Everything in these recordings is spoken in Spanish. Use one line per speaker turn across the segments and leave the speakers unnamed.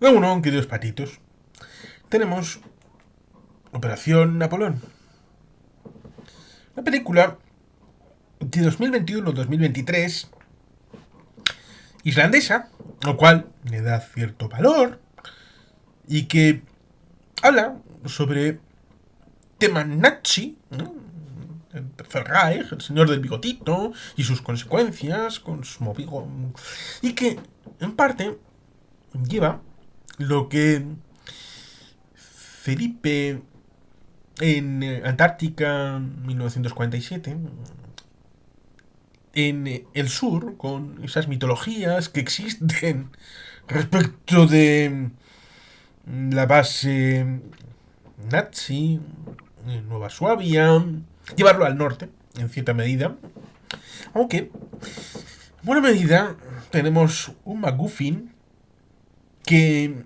Uno, queridos patitos, tenemos Operación Napoleón. Una película de 2021-2023 islandesa, lo cual le da cierto valor y que habla sobre tema nazi, ¿no? El Tercer Reich, el señor del bigotito y sus consecuencias con su movigo, y que en parte lleva lo que Felipe en Antártica 1947, en el sur, con esas mitologías que existen respecto de la base nazi en Nueva Suabia, llevarlo al norte, en cierta medida. Aunque, en buena medida, tenemos un MacGuffin que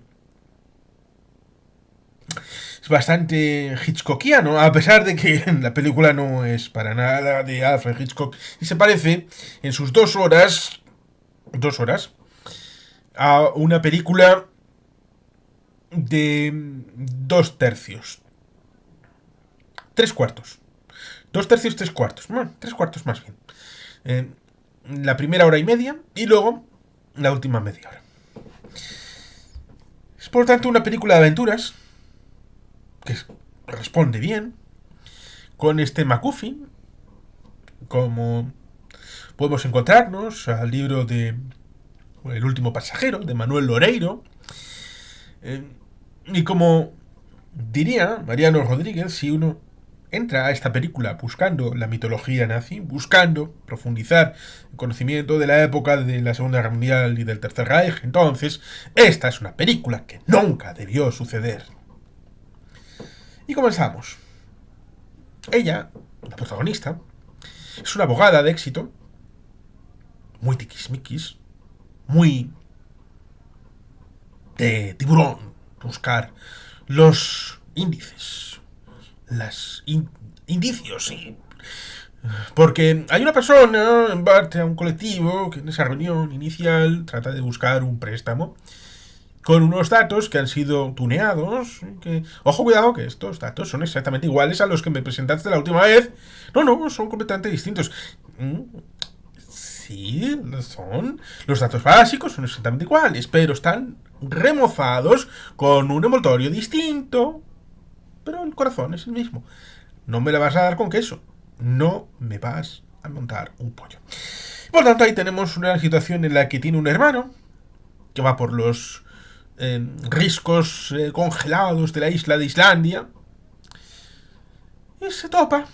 es bastante Hitchcockiano, a pesar de que la película no es para nada de Alfred Hitchcock y se parece en sus 2 horas, a una película de 2 tercios, 3 cuartos, 2 tercios, 3 cuartos, bueno, 3 cuartos más bien. Eh, la primera hora y media y luego la última media hora. Es por tanto una película de aventuras que responde bien con este MacGuffin, como podemos encontrarnos al libro de El último pasajero, de Manuel Loreiro, eh, y como diría Mariano Rodríguez, si uno entra a esta película buscando la mitología nazi, buscando profundizar el conocimiento de la época de la Segunda Guerra Mundial y del Tercer Reich, entonces esta es una película que nunca debió suceder. Y comenzamos. Ella, la protagonista, es una abogada de éxito, muy tiquismiquis, muy de tiburón, buscar los índices, las indicios, sí. Porque hay una persona en parte a un colectivo que en esa reunión inicial trata de buscar un préstamo con unos datos que han sido tuneados. Que, ojo, cuidado, que estos datos son exactamente iguales a los que me presentaste la última vez. No, no, son completamente distintos. Sí, son. Los datos básicos son exactamente iguales, pero están remozados con un envoltorio distinto. Pero el corazón es el mismo. No me la vas a dar con queso. No me vas a montar un pollo. Por tanto, ahí tenemos una situación en la que tiene un hermano que va por los riscos congelados de la isla de Islandia y se topa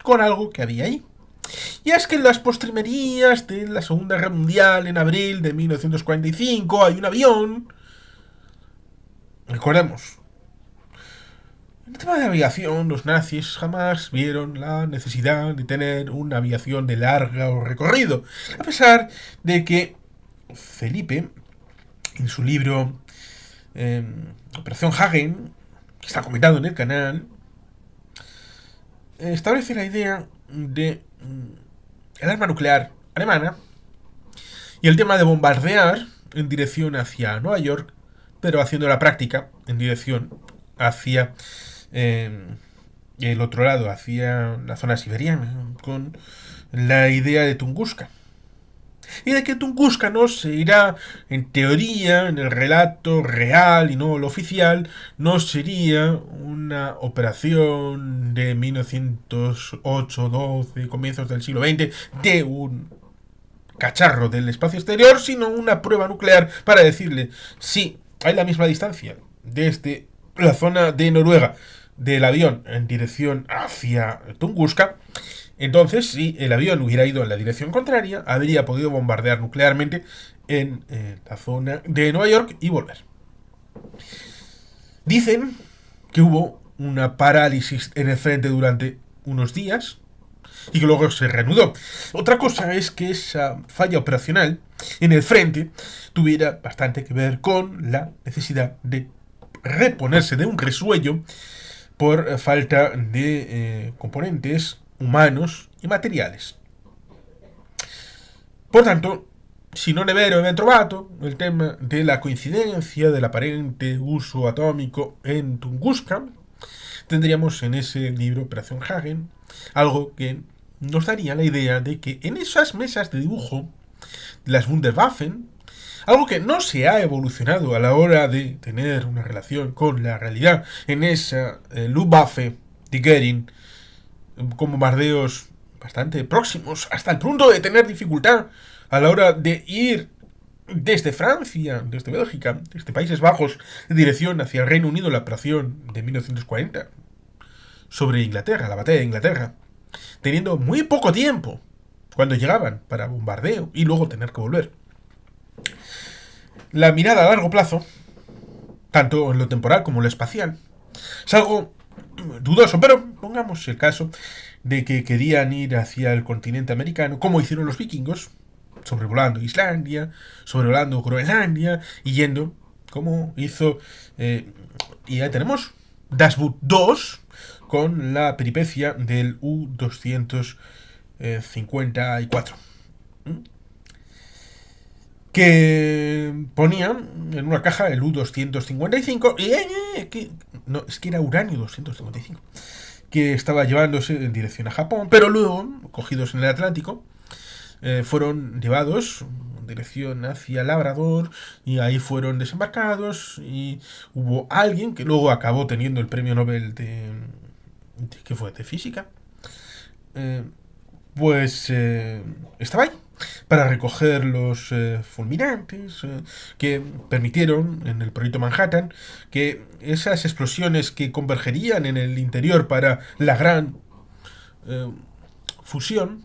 con algo que había ahí. Y es que en las postrimerías de la Segunda Guerra Mundial, en abril de 1945, hay un avión. Recordemos, en el tema de aviación, los nazis jamás vieron la necesidad de tener una aviación de largo recorrido, a pesar de que Felipe, en su libro Operación Hagen, que está comentado en el canal, establece la idea de el arma nuclear alemana y el tema de bombardear en dirección hacia Nueva York, pero haciendo la práctica en dirección hacia el otro lado, hacia la zona siberiana, con la idea de Tunguska. Y de que Tunguska no se irá, en teoría, en el relato real y no lo oficial, no sería una operación de 1908-12, comienzos del siglo XX, de un cacharro del espacio exterior, sino una prueba nuclear para decirle, sí, hay la misma distancia desde la zona de Noruega del avión en dirección hacia Tunguska. Entonces, si el avión hubiera ido en la dirección contraria, habría podido bombardear nuclearmente en la zona de Nueva York y volver. Dicen que hubo una parálisis en el frente durante unos días y que luego se reanudó. Otra cosa es que esa falla operacional en el frente tuviera bastante que ver con la necesidad de reponerse de un resuello por falta de componentes humanos y materiales. Por tanto, si non è vero e ben trovato, il tema della coincidencia del aparente uso atómico en Tunguska, tendríamos en ese libro Operación Hagen algo que nos daría la idea de que en esas mesas de dibujo de las Wunderwaffen, algo que no se ha evolucionado a la hora de tener una relación con la realidad en esa Luftwaffe de Goering, con bombardeos bastante próximos, hasta el punto de tener dificultad a la hora de ir desde Francia, desde Bélgica, desde Países Bajos, en dirección hacia el Reino Unido, la operación de 1940 sobre Inglaterra, la batalla de Inglaterra, teniendo muy poco tiempo cuando llegaban para bombardeo y luego tener que volver. La mirada a largo plazo, tanto en lo temporal como en lo espacial, es algo dudoso, pero pongamos el caso de que querían ir hacia el continente americano, como hicieron los vikingos, sobrevolando Islandia, sobrevolando Groenlandia y yendo, como hizo... y ya tenemos Dashwood 2 con la peripecia del U-254, que ponían en una caja el U-255 y no, es que era uranio 255, que estaba llevándose en dirección a Japón, pero luego, cogidos en el Atlántico, fueron llevados en dirección hacia Labrador y ahí fueron desembarcados y hubo alguien que luego acabó teniendo el premio Nobel de ¿qué fue? De física, pues estaba ahí para recoger los fulminantes que permitieron en el proyecto Manhattan que esas explosiones que convergerían en el interior para la gran fusión,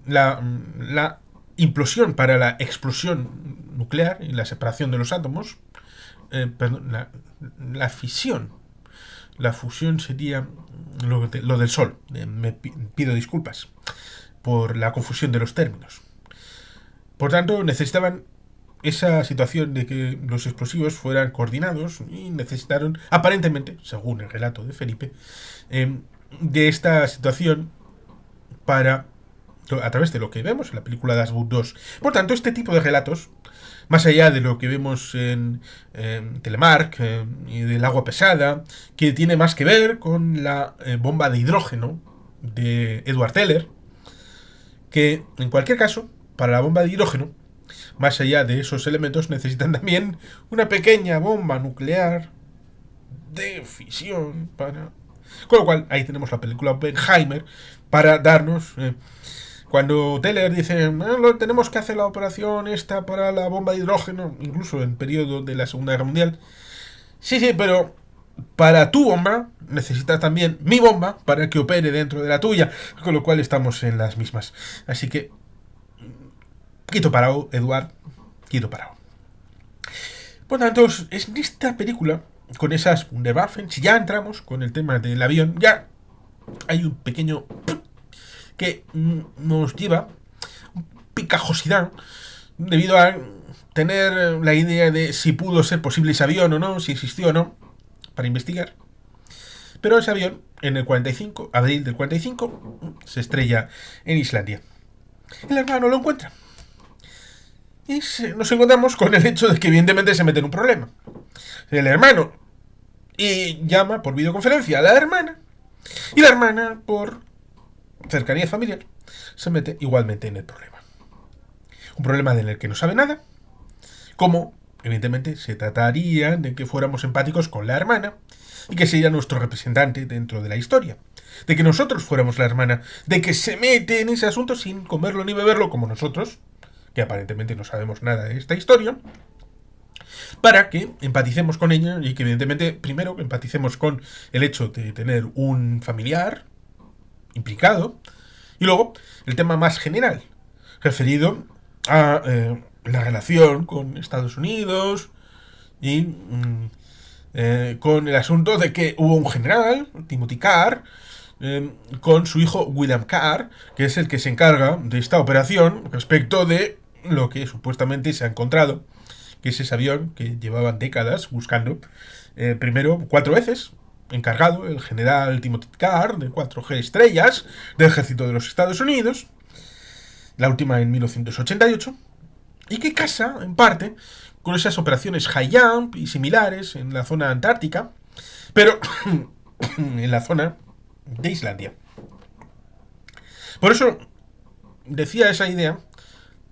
la implosión para la explosión nuclear y la separación de los átomos, perdón, la fisión, la fusión sería lo del Sol. Me pido disculpas por la confusión de los términos. Por tanto, necesitaban esa situación de que los explosivos fueran coordinados y necesitaron, aparentemente, según el relato de Felipe, de esta situación para, a través de lo que vemos en la película Dashwood 2. Por tanto, este tipo de relatos, más allá de lo que vemos en Telemark y del agua pesada, que tiene más que ver con la bomba de hidrógeno de Edward Teller, que en cualquier caso, para la bomba de hidrógeno, más allá de esos elementos, necesitan también una pequeña bomba nuclear de fisión para... Con lo cual, ahí tenemos la película Oppenheimer para darnos... cuando Teller dice, tenemos que hacer la operación esta para la bomba de hidrógeno, incluso en periodo de la Segunda Guerra Mundial. Sí, pero para tu bomba necesitas también mi bomba para que opere dentro de la tuya. Con lo cual estamos en las mismas. Así que, quieto parado, Eduard, quieto parado. Por tanto, es en esta película, con esas Wunderwaffen, si ya entramos con el tema del avión, ya hay un pequeño que nos lleva picajosidad debido a tener la idea de si pudo ser posible ese avión o no, si existió o no, para investigar. Pero ese avión, en el 45, abril del 45, se estrella en Islandia. El hermano lo encuentra. Y nos encontramos con el hecho de que evidentemente se mete en un problema. El hermano y llama por videoconferencia a la hermana, y la hermana, por cercanía familiar, se mete igualmente en el problema. Un problema del que no sabe nada, como evidentemente se trataría de que fuéramos empáticos con la hermana y que sería nuestro representante dentro de la historia, de que nosotros fuéramos la hermana, de que se mete en ese asunto sin comerlo ni beberlo como nosotros, que aparentemente no sabemos nada de esta historia, para que empaticemos con ella y que evidentemente primero empaticemos con el hecho de tener un familiar implicado y luego el tema más general referido a la relación con Estados Unidos y con el asunto de que hubo un general, Timothy Carr, con su hijo William Carr, que es el que se encarga de esta operación respecto de lo que supuestamente se ha encontrado, que es ese avión que llevaban décadas buscando, primero 4 veces, encargado el general Timothy Carr, de 4G estrellas, del ejército de los Estados Unidos, la última en 1988, y que casa, en parte, con esas operaciones high jump y similares en la zona antártica, pero en la zona de Islandia. Por eso decía esa idea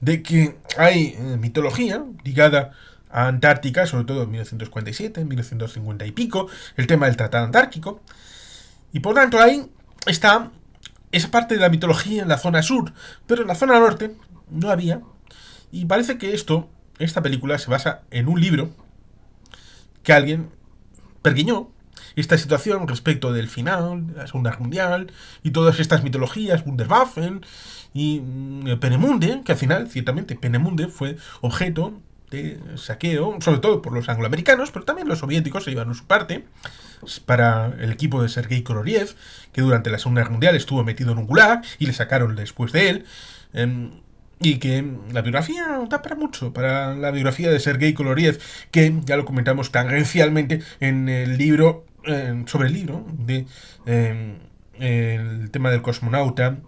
de que hay mitología ligada a Antártica, sobre todo en 1947, en 1950 y pico, el tema del Tratado Antártico, y por tanto ahí está esa parte de la mitología en la zona sur, pero en la zona norte no había, y parece que esta película se basa en un libro que alguien perguiñó esta situación respecto del final, de la Segunda Guerra Mundial, y todas estas mitologías, Wunderwaffen y Penemunde, que al final, ciertamente, Penemunde fue objeto de saqueo, sobre todo por los angloamericanos, pero también los soviéticos se llevaron su parte, para el equipo de Sergei Korolev, que durante la Segunda Guerra Mundial estuvo metido en un gulag y le sacaron después de él. Y que la biografía da para mucho, para la biografía de Sergei Korolev, que ya lo comentamos tangencialmente en el libro, sobre el libro de el tema del cosmonauta.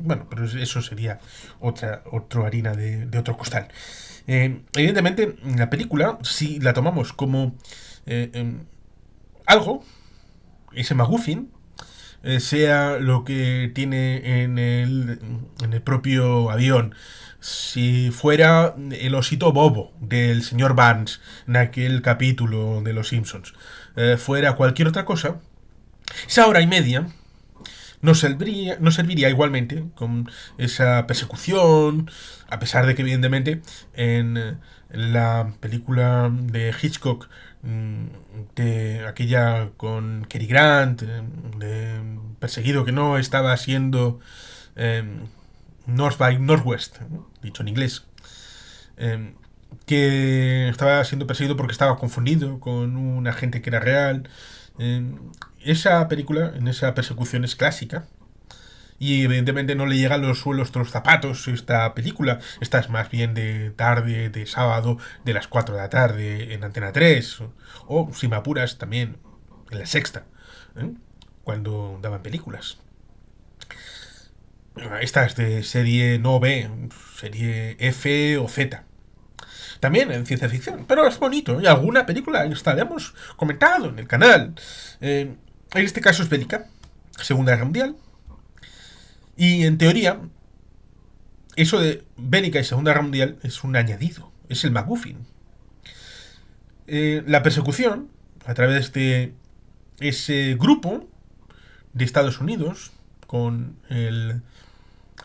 Bueno, pero eso sería otra harina de otro costal. Evidentemente, la película, si la tomamos como algo, ese MacGuffin, sea lo que tiene en el propio avión, si fuera el osito bobo del señor Barnes en aquel capítulo de Los Simpsons, fuera cualquier otra cosa, esa hora y media no serviría igualmente con esa persecución, a pesar de que evidentemente en la película de Hitchcock, de aquella con Cary Grant, de perseguido que no estaba siendo North by Northwest, dicho en inglés, que estaba siendo perseguido porque estaba confundido con un agente que era real. Esa película, en esa persecución, es clásica. Y evidentemente no le llegan los suelos de los zapatos esta película. Esta es más bien de tarde, de sábado, de las 4 de la tarde en Antena 3. O, si me apuras, también en La Sexta, cuando daban películas. Esta es de serie no B, serie F o Z. También en ciencia ficción, pero es bonito. Y alguna película esta la hemos comentado en el canal. En este caso es bélica, Segunda Guerra Mundial. Y en teoría, eso de bélica y Segunda Guerra Mundial es un añadido, es el MacGuffin. La persecución, a través de ese grupo de Estados Unidos, con el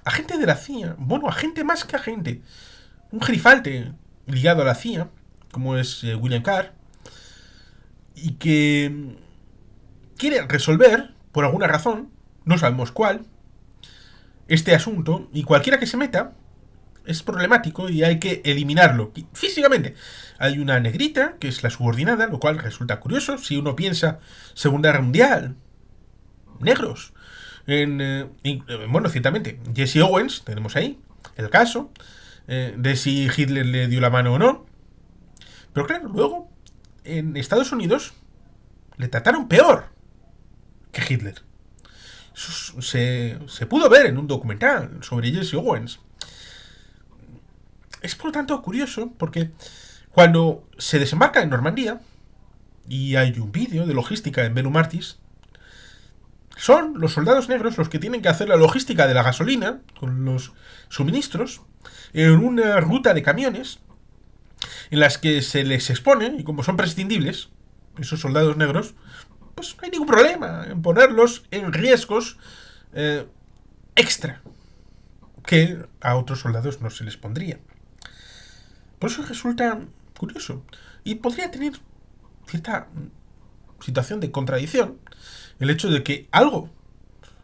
agente de la CIA, bueno, agente más que agente, un gerifalte ligado a la CIA, como es William Carr, y que quiere resolver, por alguna razón, no sabemos cuál, este asunto, y cualquiera que se meta es problemático y hay que eliminarlo físicamente. Hay una negrita que es la subordinada, lo cual resulta curioso si uno piensa Segunda Guerra Mundial, negros. Bueno, ciertamente, Jesse Owens, tenemos ahí el caso de si Hitler le dio la mano o no. Pero claro, luego en Estados Unidos le trataron peor que Hitler. Eso se pudo ver en un documental sobre Jesse Owens. Es por lo tanto curioso porque cuando se desembarca en Normandía, y hay un vídeo de logística en Bellum Artis, son los soldados negros los que tienen que hacer la logística de la gasolina con los suministros en una ruta de camiones en las que se les expone, y como son prescindibles, esos soldados negros, pues no hay ningún problema en ponerlos en riesgos extra que a otros soldados no se les pondría. Por eso resulta curioso. Y podría tener cierta situación de contradicción el hecho de que algo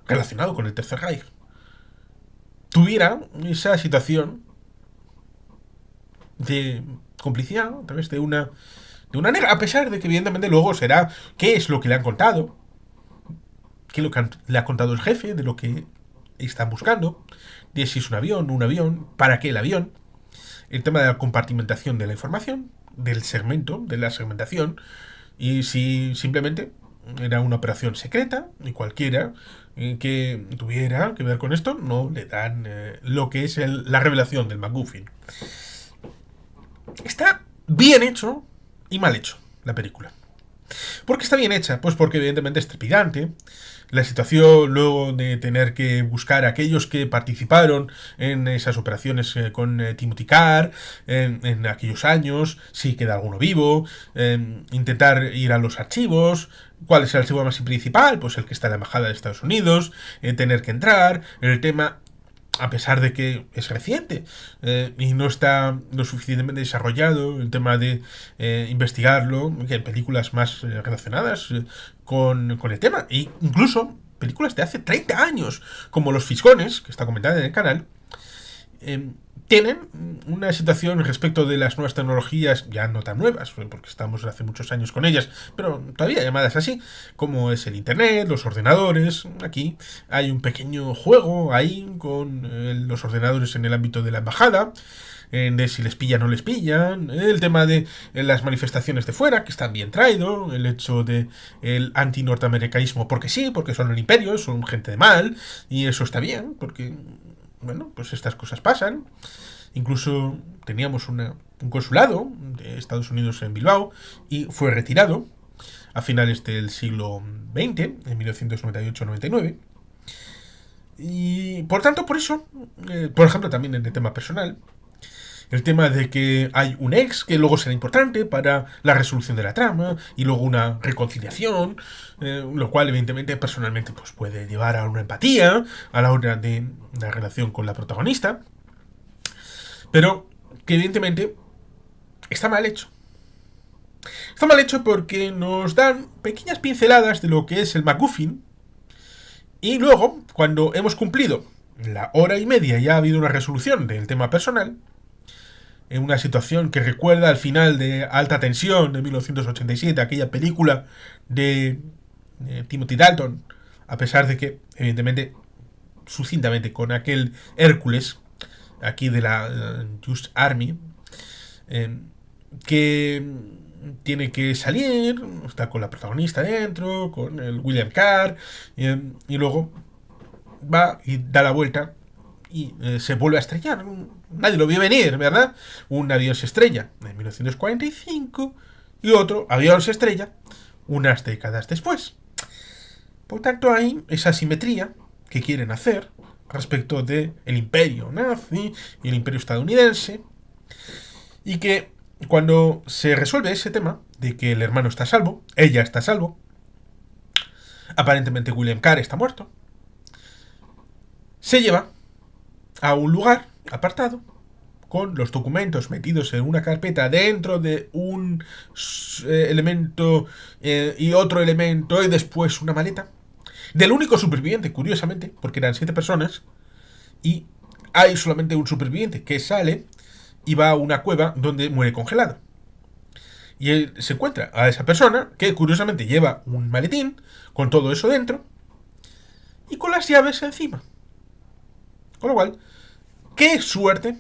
relacionado con el Tercer Reich tuviera esa situación de complicidad a través de una negra, a pesar de que evidentemente luego será qué es lo que le han contado, qué es lo que le ha contado el jefe, de lo que están buscando, de si es un avión, para qué el avión, el tema de la compartimentación de la información, del segmento, de la segmentación, y si simplemente era una operación secreta y cualquiera que tuviera que ver con esto no le dan lo que es la revelación del MacGuffin. Está bien hecho y mal hecho la película. ¿Por qué está bien hecha? Pues porque evidentemente es trepidante. La situación luego de tener que buscar a aquellos que participaron en esas operaciones con Timothy Carr en aquellos años, si queda alguno vivo, intentar ir a los archivos, cuál es el archivo más principal, pues el que está en la embajada de Estados Unidos, tener que entrar, el tema a pesar de que es reciente y no está lo suficientemente desarrollado el tema de investigarlo, que en películas más relacionadas con el tema, e incluso películas de hace 30 años, como Los Fisgones, que está comentada en el canal, eh, tienen una situación respecto de las nuevas tecnologías, ya no tan nuevas, porque estamos hace muchos años con ellas, pero todavía llamadas así, como es el internet, los ordenadores. Aquí hay un pequeño juego ahí con los ordenadores en el ámbito de la embajada, de si les pillan o no les pillan, el tema de las manifestaciones de fuera, que están bien traído, el hecho de el anti-norteamericanismo, porque sí, porque son el imperio, son gente de mal, y eso está bien, porque bueno, pues estas cosas pasan. Incluso teníamos un consulado de Estados Unidos en Bilbao y fue retirado a finales del siglo XX, en 1998-99. Y por tanto, por eso, por ejemplo, también en el tema personal, el tema de que hay un ex que luego será importante para la resolución de la trama y luego una reconciliación, lo cual evidentemente personalmente pues puede llevar a una empatía a la hora de la relación con la protagonista, pero que evidentemente está mal hecho. Está mal hecho porque nos dan pequeñas pinceladas de lo que es el MacGuffin y luego, cuando hemos cumplido la hora y media y ha habido una resolución del tema personal, en una situación que recuerda al final de Alta Tensión de 1987, aquella película de Timothy Dalton, a pesar de que, evidentemente, sucintamente con aquel Hércules, aquí de la Just Army, que tiene que salir, está con la protagonista dentro, con el William Carr, y luego va y da la vuelta y se vuelve a estrellar. Nadie lo vio venir, ¿verdad? Un avión se estrella en 1945 y otro avión se estrella unas décadas después. Por tanto, hay esa simetría que quieren hacer respecto de el imperio nazi y el imperio estadounidense, y que cuando se resuelve ese tema de que el hermano está a salvo, ella está a salvo, aparentemente William Carr está muerto, se lleva a un lugar apartado con los documentos metidos en una carpeta dentro de un elemento y otro elemento y después una maleta del único superviviente, curiosamente, porque eran 7 personas y hay solamente un superviviente que sale y va a una cueva donde muere congelado. Y él se encuentra a esa persona que curiosamente lleva un maletín con todo eso dentro y con las llaves encima. Con lo cual, ¡qué suerte!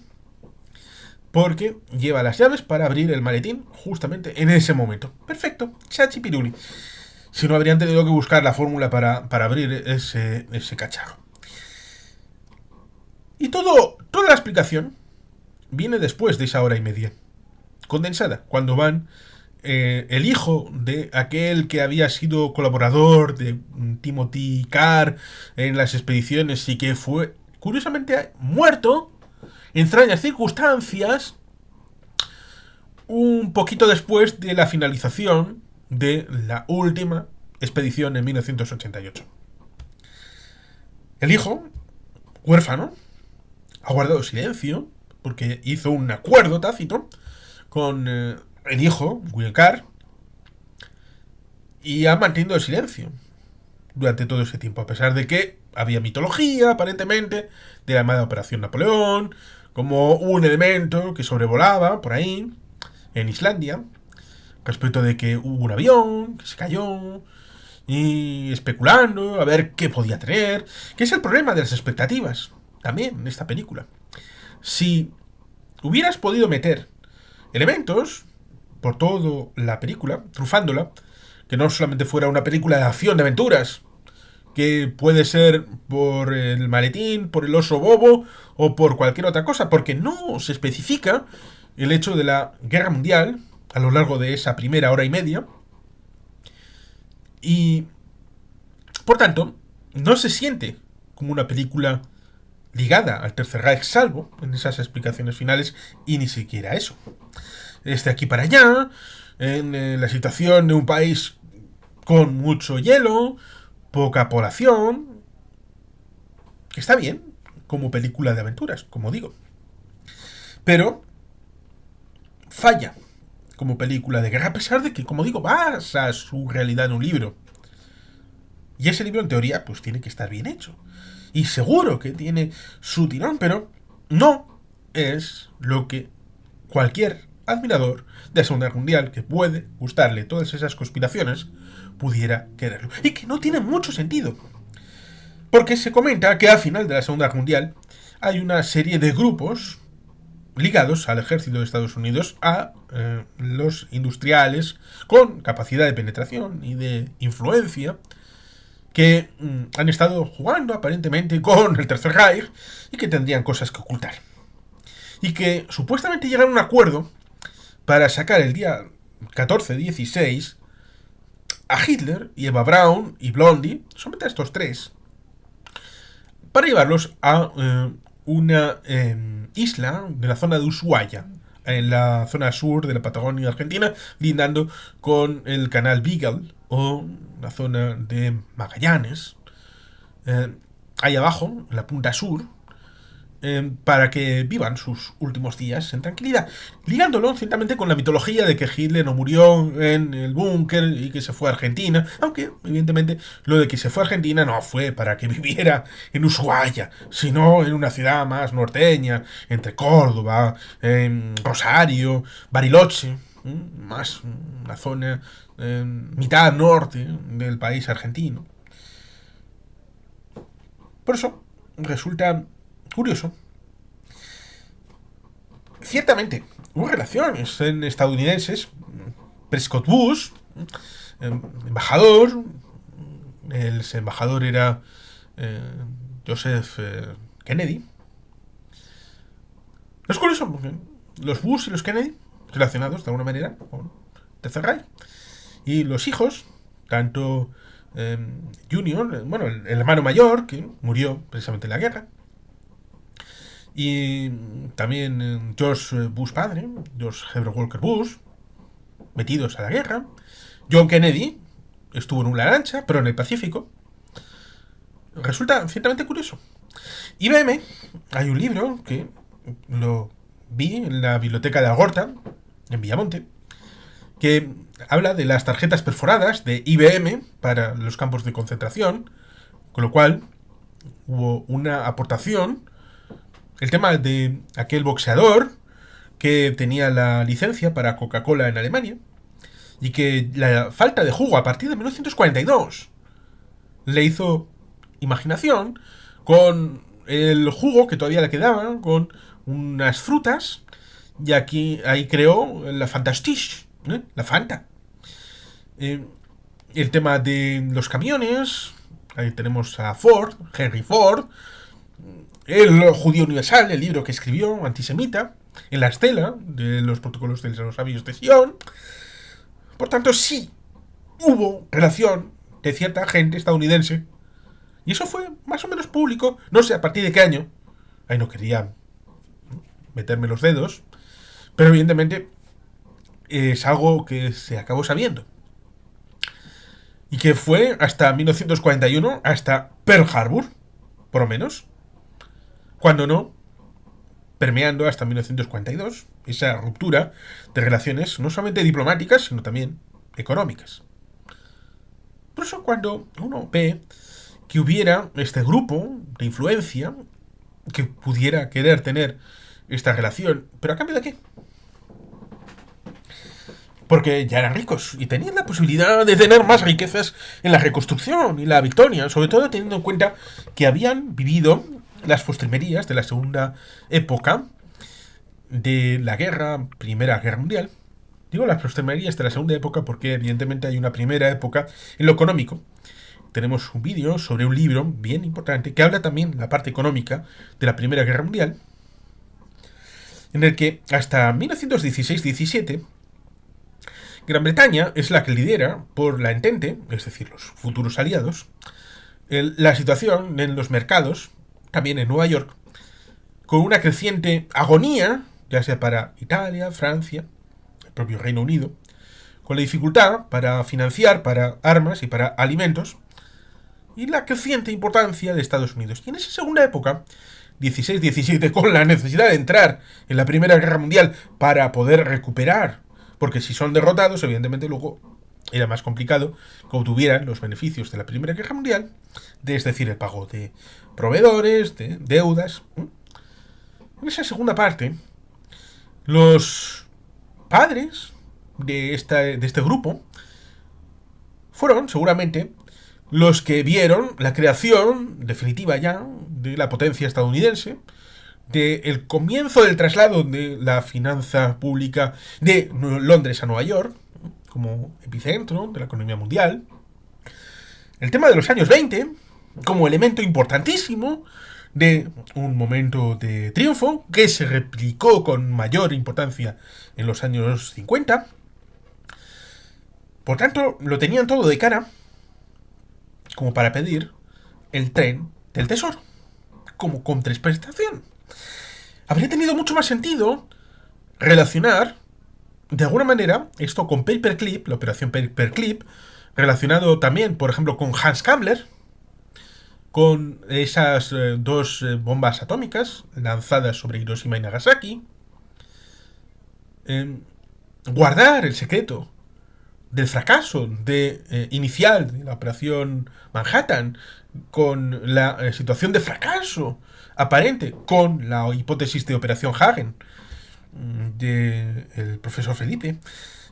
Porque lleva las llaves para abrir el maletín justamente en ese momento. Perfecto, chachi piruli. Si no, habrían tenido que buscar la fórmula para abrir ese cacharro. Y toda la explicación viene después de esa hora y media. Condensada, cuando van el hijo de aquel que había sido colaborador de Timothy Carr en las expediciones y que fue, curiosamente, muerto en extrañas circunstancias un poquito después de la finalización de la última expedición en 1988. El hijo, huérfano, ha guardado silencio porque hizo un acuerdo tácito con el hijo, William Carr, y ha mantenido el silencio durante todo ese tiempo, a pesar de que había mitología, aparentemente, de la llamada Operación Napoleón, como un elemento que sobrevolaba por ahí, en Islandia, respecto de que hubo un avión que se cayó, y especulando a ver qué podía tener, que es el problema de las expectativas, también en esta película. Si hubieras podido meter elementos por toda la película, trufándola, que no solamente fuera una película de acción, de aventuras, que puede ser por el maletín, por el oso bobo o por cualquier otra cosa, porque no se especifica el hecho de la guerra mundial a lo largo de esa primera hora y media, y por tanto no se siente como una película ligada al Tercer Reich, salvo en esas explicaciones finales, y ni siquiera eso. Desde aquí para allá, en la situación de un país con mucho hielo, poca población, que está bien como película de aventuras, como digo, pero falla como película de guerra, a pesar de que, como digo, basa su realidad en un libro. Y ese libro, en teoría, pues tiene que estar bien hecho. Y seguro que tiene su tirón, pero no es lo que cualquier admirador de la Segunda Guerra Mundial, que puede gustarle todas esas conspiraciones, pudiera quererlo. Y que no tiene mucho sentido. Porque se comenta que al final de la Segunda Guerra Mundial hay una serie de grupos ligados al ejército de Estados Unidos, a los industriales con capacidad de penetración y de influencia, que han estado jugando aparentemente con el Tercer Reich y que tendrían cosas que ocultar. Y que supuestamente llegaron a un acuerdo para sacar el día 14-16 a Hitler y Eva Braun y Blondie, solamente a estos tres, para llevarlos a una isla de la zona de Ushuaia, en la zona sur de la Patagonia Argentina, lindando con el canal Beagle o la zona de Magallanes, ahí abajo, en la punta sur, para que vivan sus últimos días en tranquilidad, ligándolo ciertamente con la mitología de que Hitler no murió en el búnker y que se fue a Argentina, aunque evidentemente lo de que se fue a Argentina no fue para que viviera en Ushuaia, sino en una ciudad más norteña, entre Córdoba, Rosario, Bariloche, más una zona mitad norte del país argentino. Por eso resulta curioso. Ciertamente, hubo relaciones en estadounidenses. Prescott Bush, embajador. El embajador era Joseph Kennedy. Es curioso porque los Bush y los Kennedy, relacionados de alguna manera con Tercer Reich, y los hijos, tanto Junior, bueno, el hermano mayor, que murió precisamente en la guerra, y también George Bush padre, George Herbert Walker Bush, metidos a la guerra. John Kennedy estuvo en una lancha, pero en el Pacífico. Resulta ciertamente curioso. IBM, hay un libro que lo vi en la biblioteca de Agorta, en Villamonte, que habla de las tarjetas perforadas de IBM para los campos de concentración, con lo cual hubo una aportación. El tema de aquel boxeador que tenía la licencia para Coca-Cola en Alemania y que la falta de jugo a partir de 1942 le hizo imaginación con el jugo que todavía le quedaba, con unas frutas, y ahí creó la Fantastique, la Fanta. El tema de los camiones, ahí tenemos a Ford, Henry Ford, el judío universal, el libro que escribió, antisemita, en la estela de los protocolos de los sabios de Sion. Por tanto, sí hubo relación de cierta gente estadounidense, y eso fue más o menos público, no sé a partir de qué año, ahí no quería meterme los dedos, pero evidentemente es algo que se acabó sabiendo. Y que fue hasta 1941, hasta Pearl Harbor, por lo menos, cuando no, permeando hasta 1942, esa ruptura de relaciones no solamente diplomáticas, sino también económicas. Por eso cuando uno ve que hubiera este grupo de influencia que pudiera querer tener esta relación, ¿pero a cambio de qué? Porque ya eran ricos y tenían la posibilidad de tener más riquezas en la reconstrucción y la victoria, sobre todo teniendo en cuenta que habían vivido las postrimerías de la segunda época de la Primera Guerra Mundial, Digo las postrimerías de la segunda época porque evidentemente hay una primera época en lo económico. Tenemos un vídeo sobre un libro bien importante que habla también de la parte económica de la Primera Guerra Mundial, en el que hasta 1916-17 Gran Bretaña es la que lidera por la Entente, es decir, los futuros aliados, la situación en los mercados, también en Nueva York, con una creciente agonía, ya sea para Italia, Francia, el propio Reino Unido, con la dificultad para financiar para armas y para alimentos, y la creciente importancia de Estados Unidos. Y en esa segunda época, 16-17, con la necesidad de entrar en la Primera Guerra Mundial para poder recuperar, porque si son derrotados, evidentemente luego era más complicado que obtuvieran los beneficios de la Primera Guerra Mundial, es decir, el pago de proveedores, de deudas. En esa segunda parte, los padres de este grupo fueron seguramente los que vieron la creación definitiva ya de la potencia estadounidense, del comienzo del traslado de la finanza pública de Londres a Nueva York como epicentro de la economía mundial, el tema de los años 20 como elemento importantísimo de un momento de triunfo que se replicó con mayor importancia en los años 50. Por tanto, lo tenían todo de cara como para pedir el tren del tesoro como contraprestación. Habría tenido mucho más sentido relacionar de alguna manera esto con Paperclip, la operación Paperclip, relacionado también, por ejemplo, con Hans Kammler, con esas dos bombas atómicas lanzadas sobre Hiroshima y Nagasaki, guardar el secreto del fracaso inicial de la operación Manhattan, con la situación de fracaso aparente, con la hipótesis de operación Hagen del profesor Felipe,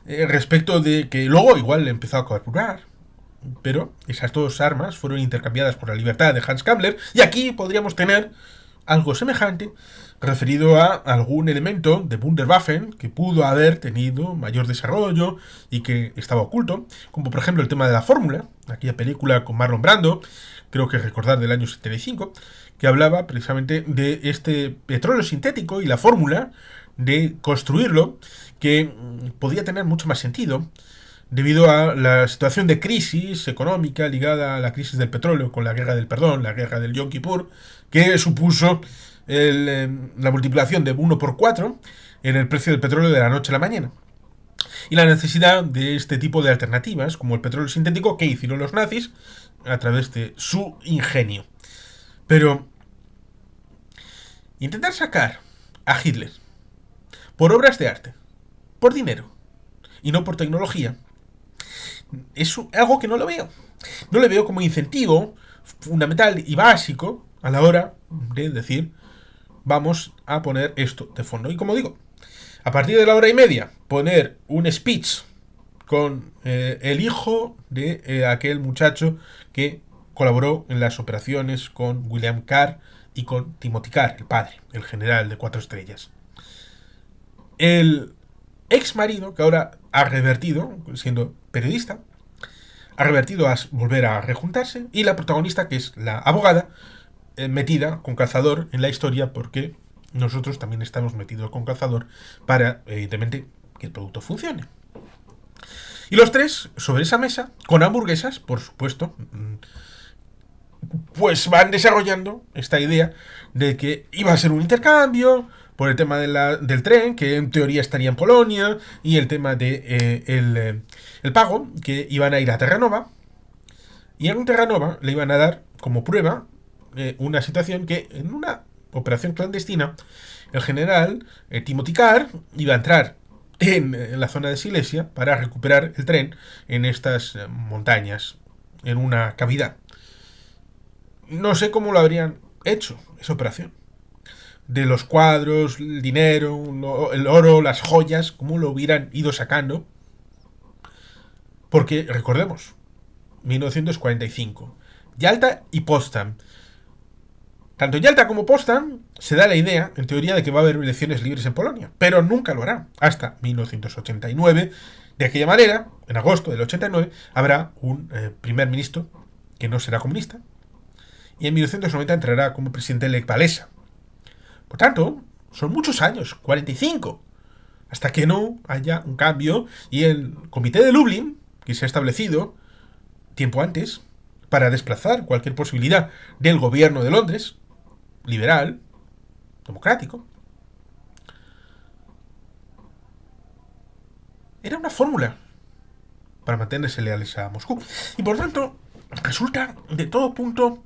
respecto de que luego igual empezó a carburar, pero esas dos armas fueron intercambiadas por la libertad de Hans Kammler, y aquí podríamos tener algo semejante referido a algún elemento de Wunderwaffen que pudo haber tenido mayor desarrollo y que estaba oculto, como por ejemplo el tema de la fórmula, aquella película con Marlon Brando, creo que recordar del año 75, que hablaba precisamente de este petróleo sintético y la fórmula de construirlo, que podía tener mucho más sentido debido a la situación de crisis económica ligada a la crisis del petróleo con la guerra del perdón, la guerra del Yom Kippur, que supuso la multiplicación de 1 por 4 en el precio del petróleo de la noche a la mañana. Y la necesidad de este tipo de alternativas, como el petróleo sintético, que hicieron los nazis a través de su ingenio. Pero intentar sacar a Hitler por obras de arte, por dinero y no por tecnología, es algo que no lo veo. No le veo como incentivo fundamental y básico a la hora de decir vamos a poner esto de fondo. Y como digo, a partir de la hora y media, poner un speech con el hijo de aquel muchacho que colaboró en las operaciones con William Carr y con Timothy Carr, el padre, el general de 4 estrellas. El ex marido, que ahora ha revertido, siendo periodista, ha revertido a volver a rejuntarse, y la protagonista, que es la abogada, metida con calzador en la historia, porque nosotros también estamos metidos con calzador para, evidentemente, que el producto funcione. Y los tres, sobre esa mesa, con hamburguesas, por supuesto, pues van desarrollando esta idea de que iba a ser un intercambio por el tema del tren, que en teoría estaría en Polonia, y el tema de el pago, que iban a ir a Terranova, y en Terranova le iban a dar como prueba una situación que en una operación clandestina el general Timothy Carr iba a entrar en la zona de Silesia para recuperar el tren en estas montañas, en una cavidad. No sé cómo lo habrían hecho esa operación. De los cuadros, el dinero, el oro, las joyas, cómo lo hubieran ido sacando. Porque, recordemos, 1945, Yalta y Potsdam. Tanto Yalta como Potsdam se da la idea, en teoría, de que va a haber elecciones libres en Polonia, pero nunca lo hará. Hasta 1989, de aquella manera, en agosto del 89, habrá un primer ministro que no será comunista, y en 1990 entrará como presidente Lech Walesa. Por tanto, son muchos años, 45, hasta que no haya un cambio, y el Comité de Lublin, que se ha establecido tiempo antes, para desplazar cualquier posibilidad del gobierno de Londres, liberal, democrático, era una fórmula para mantenerse leales a Moscú. Y por tanto, resulta de todo punto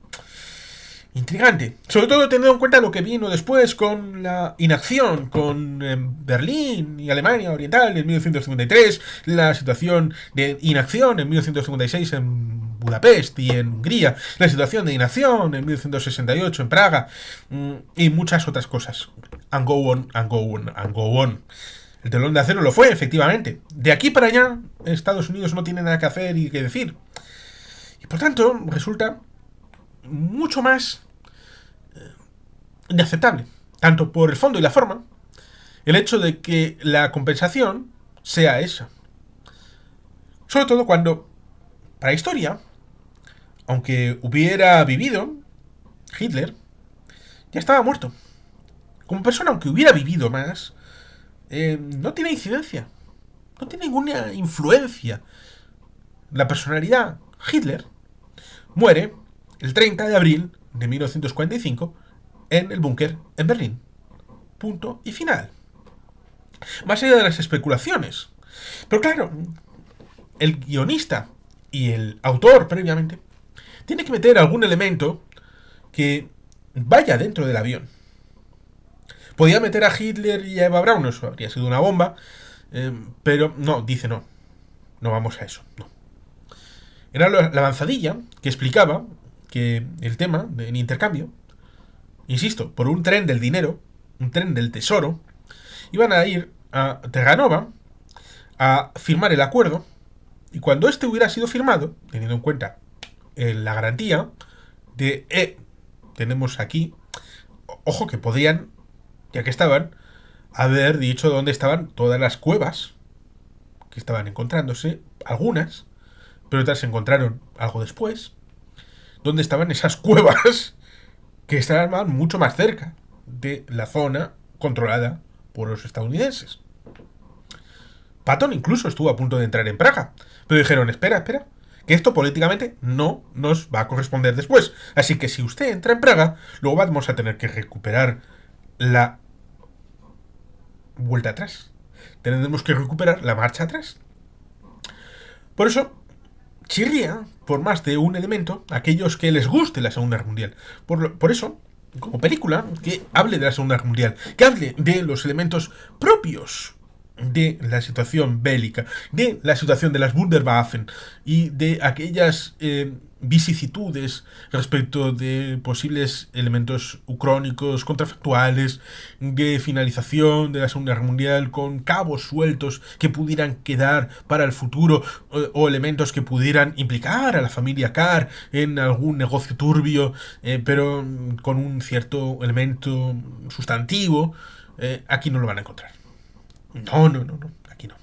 intrigante. Sobre todo teniendo en cuenta lo que vino después con la inacción con Berlín y Alemania Oriental en 1953, la situación de inacción en 1956 en Budapest y en Hungría, la situación de inacción en 1968 en Praga y muchas otras cosas. And go on, and go on, and go on. El telón de acero lo fue, efectivamente. De aquí para allá, Estados Unidos no tiene nada que hacer y que decir. Y por tanto, resulta mucho más inaceptable, tanto por el fondo y la forma, el hecho de que la compensación sea esa. Sobre todo cuando, para la historia, aunque hubiera vivido, Hitler ya estaba muerto. Como persona, aunque hubiera vivido más, no tiene incidencia, no tiene ninguna influencia. La personalidad Hitler muere el 30 de abril de 1945 en el búnker en Berlín. Punto y final. Más allá de las especulaciones. Pero claro, el guionista y el autor previamente tiene que meter algún elemento que vaya dentro del avión. Podía meter a Hitler y a Eva Braun, eso habría sido una bomba, pero no, dice no. No vamos a eso, no. Era la avanzadilla que explicaba que el tema del intercambio, insisto, por un tren del dinero, un tren del tesoro, iban a ir a Terranova a firmar el acuerdo, y cuando este hubiera sido firmado, teniendo en cuenta la garantía de tenemos aquí, ojo que podían, ya que estaban, haber dicho dónde estaban todas las cuevas que estaban encontrándose, algunas, pero otras se encontraron algo después, dónde estaban esas cuevas que estaban mucho más cerca de la zona controlada por los estadounidenses. Patton incluso estuvo a punto de entrar en Praga, pero dijeron, espera, que esto políticamente no nos va a corresponder después. Así que si usted entra en Praga, luego vamos a tener que recuperar la vuelta atrás. Tendremos que recuperar la marcha atrás. Por eso, chirría por más de un elemento a aquellos que les guste la Segunda Guerra Mundial. Por eso, como película, que hable de la Segunda Guerra Mundial, que hable de los elementos propios de la situación bélica, de la situación de las Wunderwaffen y de aquellas vicisitudes respecto de posibles elementos ucrónicos, contrafactuales, de finalización de la Segunda Guerra Mundial con cabos sueltos que pudieran quedar para el futuro o elementos que pudieran implicar a la familia Carr en algún negocio turbio, pero con un cierto elemento sustantivo, aquí no lo van a encontrar. No, aquí no.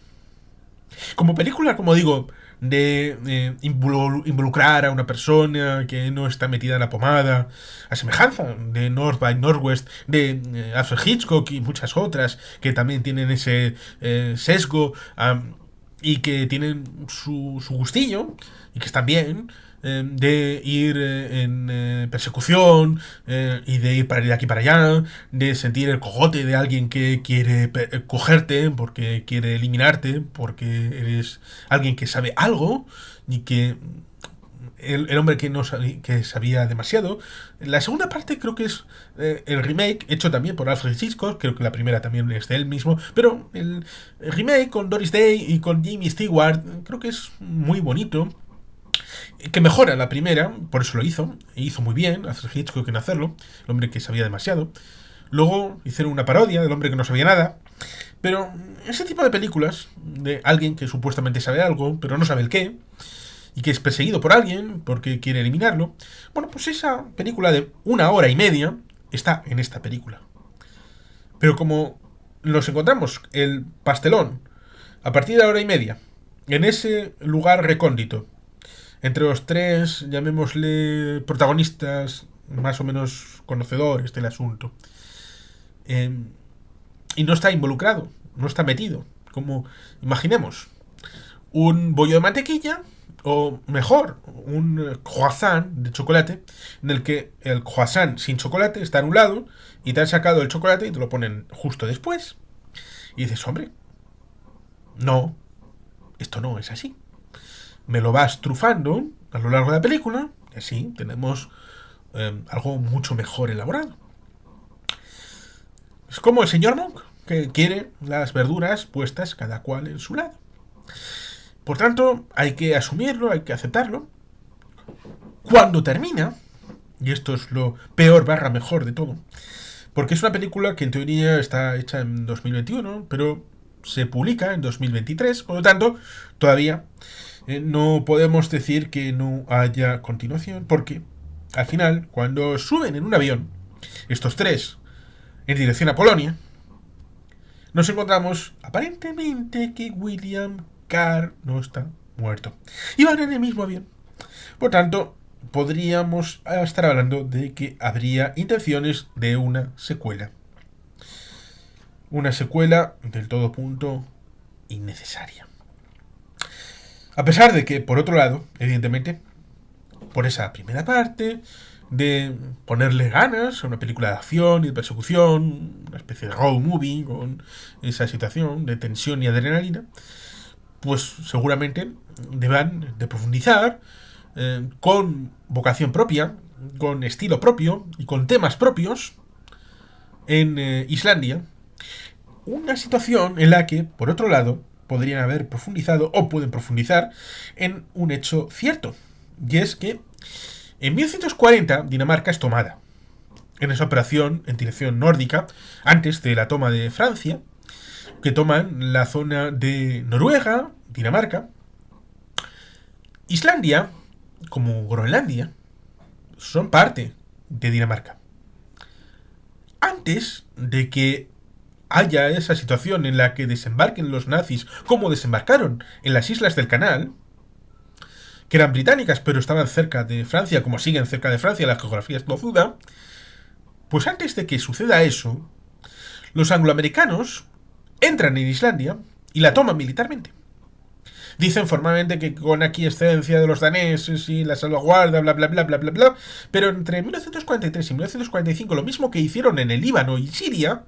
Como película, como digo, de involucrar a una persona que no está metida en la pomada, a semejanza de North by Northwest, de Alfred Hitchcock y muchas otras que también tienen ese sesgo y que tienen su gustillo y que están bien, de ir en persecución y de ir de aquí para allá, de sentir el cogote de alguien que quiere cogerte porque quiere eliminarte, porque eres alguien que sabe algo y que el hombre que no que sabía demasiado. La segunda parte creo que es el remake hecho también por Alfred Hitchcock, creo que la primera también es de él mismo, pero el remake con Doris Day y con Jamie Stewart creo que es muy bonito, que mejora la primera, por eso lo hizo, e hizo muy bien Alfred Hitchcock en hacerlo, el hombre que sabía demasiado. Luego hicieron una parodia del hombre que no sabía nada, pero ese tipo de películas de alguien que supuestamente sabe algo, pero no sabe el qué, y que es perseguido por alguien porque quiere eliminarlo, bueno, pues esa película de 1 hora y media está en esta película. Pero como nos encontramos el pastelón a partir de la hora y media, en ese lugar recóndito, entre los tres, llamémosle protagonistas más o menos conocedores del asunto, eh, y no está involucrado, no está metido, como imaginemos, un bollo de mantequilla o mejor, un croissant de chocolate en el que el croissant sin chocolate está en un lado y te han sacado el chocolate y te lo ponen justo después. Y dices, hombre, no, esto no es así. Me lo vas trufando a lo largo de la película y así tenemos algo mucho mejor elaborado. Es como el señor Monk, que quiere las verduras puestas cada cual en su lado. Por tanto, hay que asumirlo, hay que aceptarlo. Cuando termina, y esto es lo peor barra mejor de todo, porque es una película que en teoría está hecha en 2021, pero se publica en 2023, por lo tanto, todavía no podemos decir que no haya continuación, porque al final, cuando suben en un avión, estos tres, en dirección a Polonia, nos encontramos aparentemente que William Carr no está muerto. Y van en el mismo avión. Por tanto, podríamos estar hablando de que habría intenciones de una secuela. Una secuela del todo punto innecesaria. A pesar de que, por otro lado, evidentemente, por esa primera parte, de ponerle ganas a una película de acción y de persecución, una especie de road movie con esa situación de tensión y adrenalina, pues seguramente deban de profundizar con vocación propia, con estilo propio y con temas propios en Islandia, una situación en la que, por otro lado, podrían haber profundizado o pueden profundizar en un hecho cierto, y es que en 1940 Dinamarca es tomada. En esa operación en dirección nórdica, antes de la toma de Francia, que toman la zona de Noruega, Dinamarca, Islandia, como Groenlandia, son parte de Dinamarca. Antes de que haya esa situación en la que desembarquen los nazis, como desembarcaron en las islas del Canal, que eran británicas pero estaban cerca de Francia, como siguen cerca de Francia, la geografía es tozuda, pues antes de que suceda eso, los angloamericanos entran en Islandia y la toman militarmente. Dicen formalmente que con aquiescencia de los daneses y la salvaguarda, bla bla bla bla bla bla, pero entre 1943 y 1945 lo mismo que hicieron en el Líbano y Siria,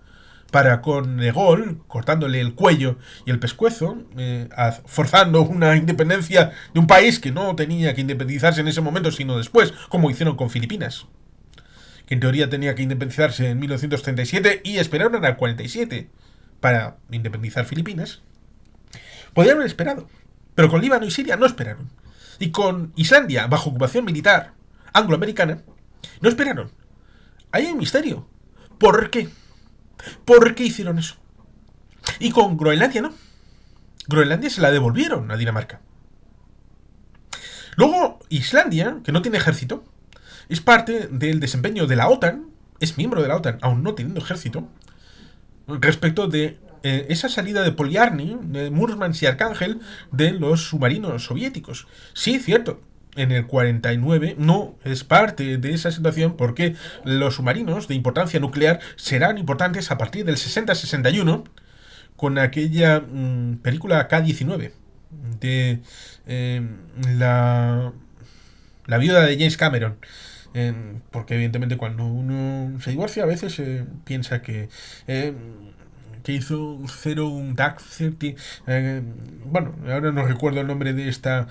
para con De Gaulle, cortándole el cuello y el pescuezo, forzando una independencia de un país que no tenía que independizarse en ese momento, sino después, como hicieron con Filipinas, que en teoría tenía que independizarse en 1937 y esperaron al 47 para independizar Filipinas. Podrían haber esperado, pero con Líbano y Siria no esperaron. Y con Islandia, bajo ocupación militar angloamericana, no esperaron. Hay un misterio. ¿Por qué? ¿Por qué hicieron eso? Y con Groenlandia no. Groenlandia se la devolvieron a Dinamarca. Luego, Islandia, que no tiene ejército, es parte del desempeño de la OTAN, es miembro de la OTAN, aún no teniendo ejército, respecto de esa salida de Poliarny, de Murmansk y Arcángel, de los submarinos soviéticos. Sí, cierto, en el 49 no es parte de esa situación porque los submarinos de importancia nuclear serán importantes a partir del 60-61 con aquella película K-19 de la viuda de James Cameron. Porque evidentemente cuando uno se divorcia a veces piensa que hizo Zero Dark Thirty. Bueno, ahora no recuerdo el nombre de esta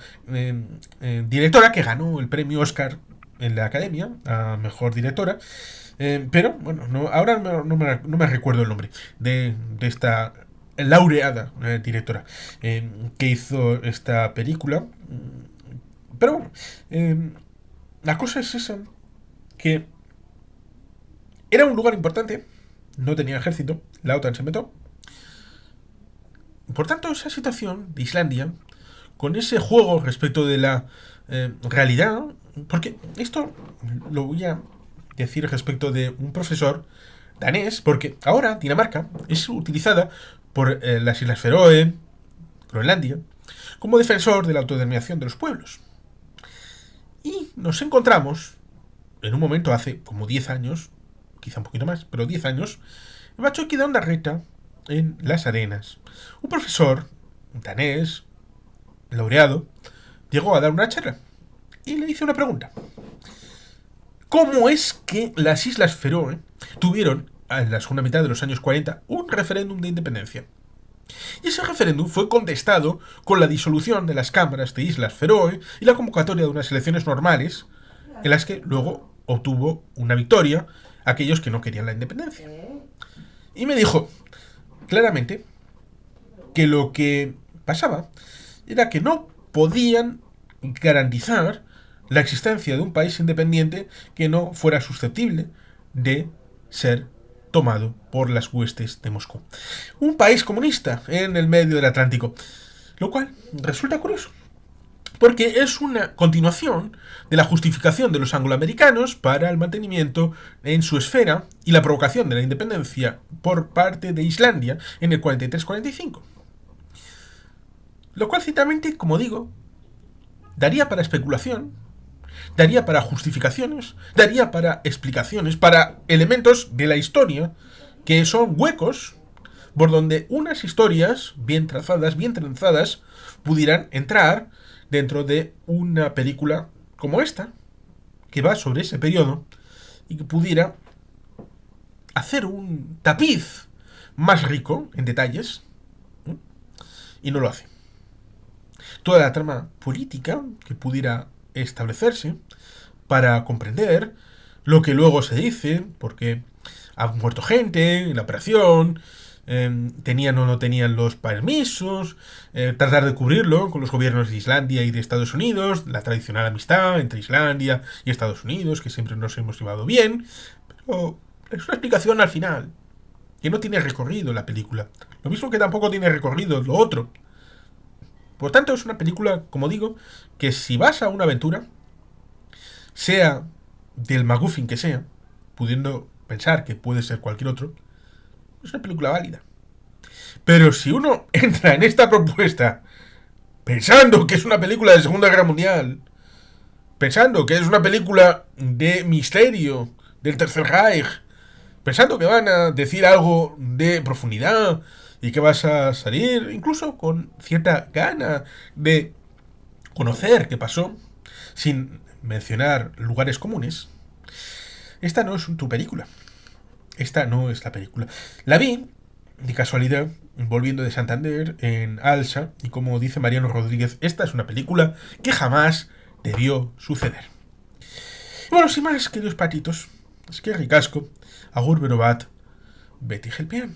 directora que ganó el premio Oscar en la Academia a Mejor Directora. Pero, bueno, ahora no me recuerdo el nombre de esta laureada directora que hizo esta película. Pero bueno, la cosa es esa, que era un lugar importante, no tenía ejército, la OTAN se metió. Por tanto, esa situación de Islandia, con ese juego respecto de la realidad, porque esto lo voy a decir respecto de un profesor danés, porque ahora Dinamarca es utilizada por las Islas Feroe, Groenlandia, como defensor de la autodeterminación de los pueblos. Y nos encontramos, en un momento hace como 10 años, quizá un poquito más, pero 10 años, en Machoqui de Ondarreta, en las arenas. Un profesor danés, laureado, llegó a dar una charla y le hice una pregunta. ¿Cómo es que las Islas Feroe tuvieron, en la segunda mitad de los años 40, un referéndum de independencia? Y ese referéndum fue contestado con la disolución de las cámaras de Islas Feroe y la convocatoria de unas elecciones normales en las que luego obtuvo una victoria aquellos que no querían la independencia. Y me dijo claramente que lo que pasaba era que no podían garantizar la existencia de un país independiente que no fuera susceptible de ser tomado por las huestes de Moscú. Un país comunista en el medio del Atlántico. Lo cual resulta curioso, porque es una continuación de la justificación de los angloamericanos para el mantenimiento en su esfera y la provocación de la independencia por parte de Islandia en el 43-45. Lo cual, ciertamente, como digo, daría para especulación, daría para justificaciones, daría para explicaciones, para elementos de la historia que son huecos por donde unas historias bien trazadas, bien trenzadas, pudieran entrar dentro de una película como esta, que va sobre ese periodo, y que pudiera hacer un tapiz más rico en detalles, ¿eh? Y no lo hace. Toda la trama política que pudiera establecerse para comprender lo que luego se dice, porque ha muerto gente en la operación, tenían o no tenían los permisos, tratar de cubrirlo con los gobiernos de Islandia y de Estados Unidos, la tradicional amistad entre Islandia y Estados Unidos, que siempre nos hemos llevado bien, pero es una explicación al final, que no tiene recorrido la película. Lo mismo que tampoco tiene recorrido lo otro. Por tanto, es una película, como digo, que si vas a una aventura, sea del MacGuffin que sea, pudiendo pensar que puede ser cualquier otro, es una película válida. Pero si uno entra en esta propuesta pensando que es una película de Segunda Guerra Mundial, pensando que es una película de misterio del Tercer Reich, pensando que van a decir algo de profundidad y que vas a salir incluso con cierta gana de conocer qué pasó, sin mencionar lugares comunes, esta no es tu película. Esta no es la película. La vi, de casualidad, volviendo de Santander, en Alsa, y como dice Mariano Rodríguez, esta es una película que jamás debió suceder. Y bueno, sin más, queridos patitos, es que ricasco, agur berobat, Betty Gelpian.